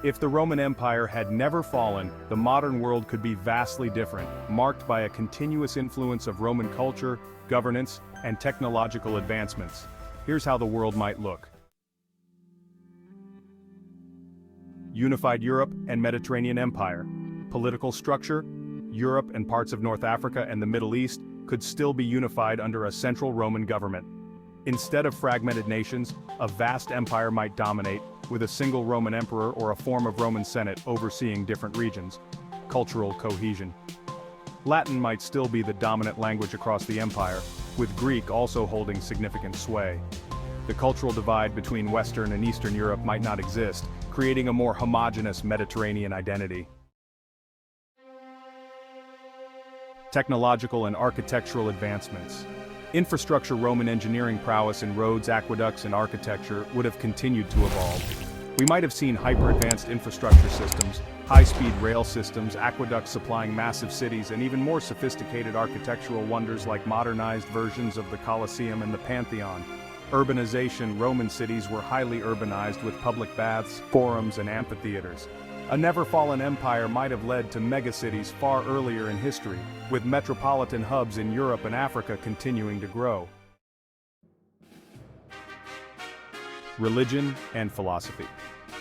If the Roman Empire had never fallen, the modern world could be vastly different, marked by a continuous influence of Roman culture, governance, and technological advancements. Here's how the world might look. Unified Europe and Mediterranean Empire. Political structure: Europe and parts of North Africa and the Middle East could still be unified under a central Roman government. Instead of fragmented nations, a vast empire might dominate, with a single Roman emperor or a form of Roman Senate overseeing different regions. Cultural cohesion. Latin might still be the dominant language across the empire, with Greek also holding significant sway. The cultural divide between Western and Eastern Europe might not exist, creating a more homogeneous Mediterranean identity. Technological and architectural advancements. Infrastructure: Roman engineering prowess in roads, aqueducts, and architecture would have continued to evolve. We might have seen hyper-advanced infrastructure systems, high-speed rail systems, aqueducts supplying massive cities, and even more sophisticated architectural wonders like modernized versions of the Colosseum and the Pantheon. Urbanization: Roman cities were highly urbanized with public baths, forums, and amphitheaters. A never-fallen empire might have led to megacities far earlier in history, with metropolitan hubs in Europe and Africa continuing to grow. Religion and philosophy.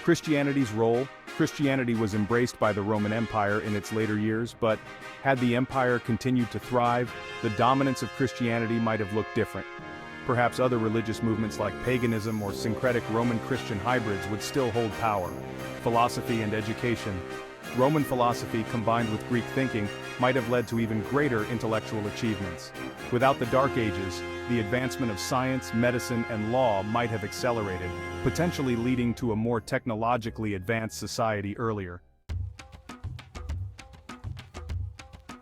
Christianity's role. Christianity was embraced by the Roman Empire in its later years, but had the empire continued to thrive, the dominance of Christianity might have looked different. Perhaps other religious movements like paganism or syncretic Roman-Christian hybrids would still hold power. Philosophy and education. Roman philosophy combined with Greek thinking might have led to even greater intellectual achievements. Without the Dark Ages, the advancement of science, medicine, and law might have accelerated, potentially leading to a more technologically advanced society earlier.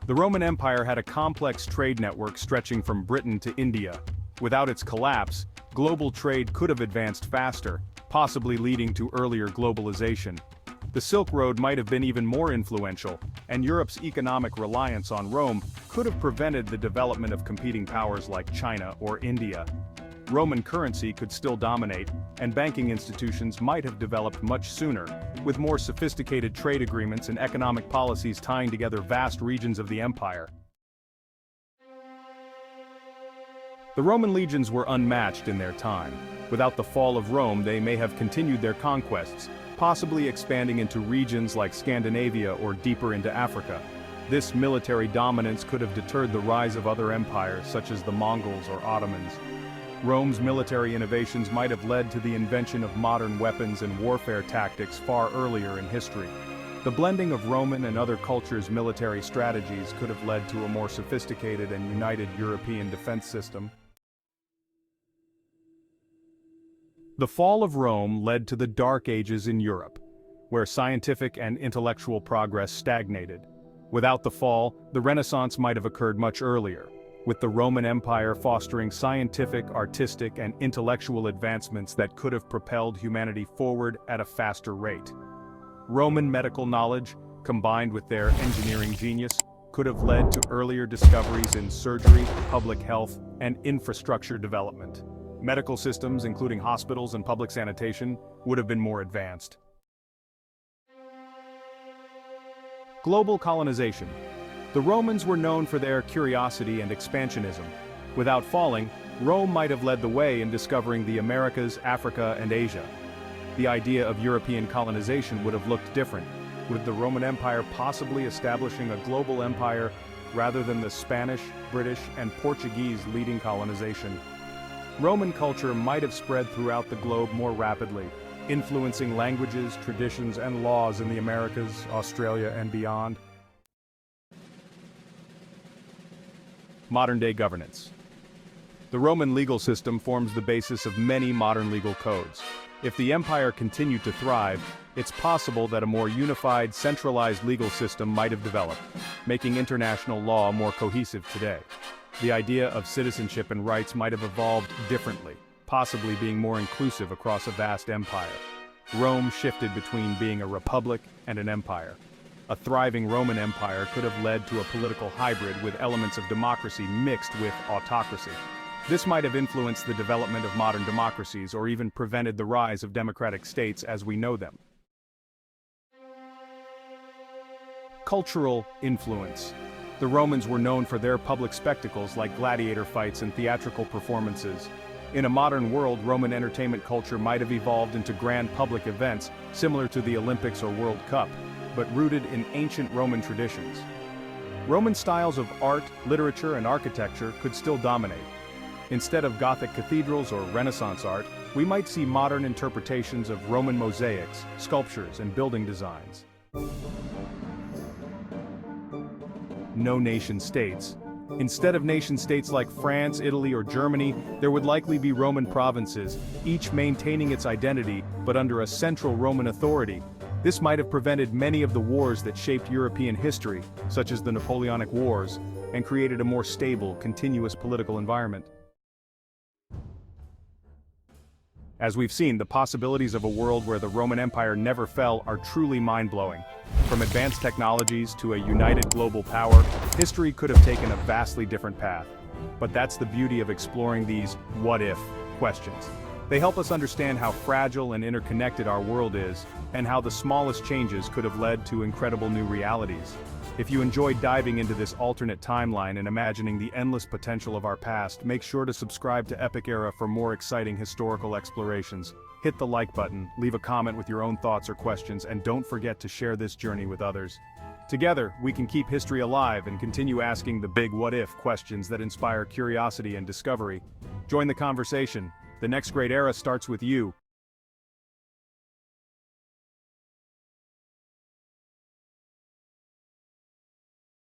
The Roman Empire had a complex trade network stretching from Britain to India. Without its collapse, global trade could have advanced faster, possibly leading to earlier globalization. The Silk Road might have been even more influential, and Europe's economic reliance on Rome could have prevented the development of competing powers like China or India. Roman currency could still dominate, and banking institutions might have developed much sooner, with more sophisticated trade agreements and economic policies tying together vast regions of the empire. The Roman legions were unmatched in their time. Without the fall of Rome, they may have continued their conquests, possibly expanding into regions like Scandinavia or deeper into Africa. This military dominance could have deterred the rise of other empires such as the Mongols or Ottomans. Rome's military innovations might have led to the invention of modern weapons and warfare tactics far earlier in history. The blending of Roman and other cultures' military strategies could have led to a more sophisticated and united European defense system. The fall of Rome led to the Dark Ages in Europe, where scientific and intellectual progress stagnated. Without the fall, the Renaissance might have occurred much earlier, with the Roman Empire fostering scientific, artistic, and intellectual advancements that could have propelled humanity forward at a faster rate. Roman medical knowledge, combined with their engineering genius, could have led to earlier discoveries in surgery, public health, and infrastructure development. Medical systems, including hospitals and public sanitation, would have been more advanced. Global colonization. The Romans were known for their curiosity and expansionism. Without falling, Rome might have led the way in discovering the Americas, Africa, and Asia. The idea of European colonization would have looked different, with the Roman Empire possibly establishing a global empire rather than the Spanish, British, and Portuguese leading colonization. Roman culture might have spread throughout the globe more rapidly, influencing languages, traditions, and laws in the Americas, Australia, and beyond. Modern-day governance. The Roman legal system forms the basis of many modern legal codes. If the empire continued to thrive, it's possible that a more unified, centralized legal system might have developed, making international law more cohesive today. The idea of citizenship and rights might have evolved differently, possibly being more inclusive across a vast empire. Rome shifted between being a republic and an empire. A thriving Roman Empire could have led to a political hybrid with elements of democracy mixed with autocracy. This might have influenced the development of modern democracies or even prevented the rise of democratic states as we know them. Cultural influence. The Romans were known for their public spectacles like gladiator fights and theatrical performances. In a modern world, Roman entertainment culture might have evolved into grand public events, similar to the Olympics or World Cup, but rooted in ancient Roman traditions. Roman styles of art, literature, and architecture could still dominate. Instead of Gothic cathedrals or Renaissance art, we might see modern interpretations of Roman mosaics, sculptures, and building designs. No nation-states. Instead of nation-states like France, Italy, or Germany, there would likely be Roman provinces, each maintaining its identity but under a central Roman authority. This might have prevented many of the wars that shaped European history, such as the Napoleonic Wars, and created a more stable, continuous political environment. As we've seen, the possibilities of a world where the Roman Empire never fell are truly mind-blowing. From advanced technologies to a united global power, history could have taken a vastly different path. But that's the beauty of exploring these what-if questions. They help us understand how fragile and interconnected our world is, and how the smallest changes could have led to incredible new realities. If you enjoyed diving into this alternate timeline and imagining the endless potential of our past, make sure to subscribe to Epic Era for more exciting historical explorations. Hit the like button, leave a comment with your own thoughts or questions, and don't forget to share this journey with others. Together, we can keep history alive and continue asking the big what-if questions that inspire curiosity and discovery. Join the conversation. The next great era starts with you.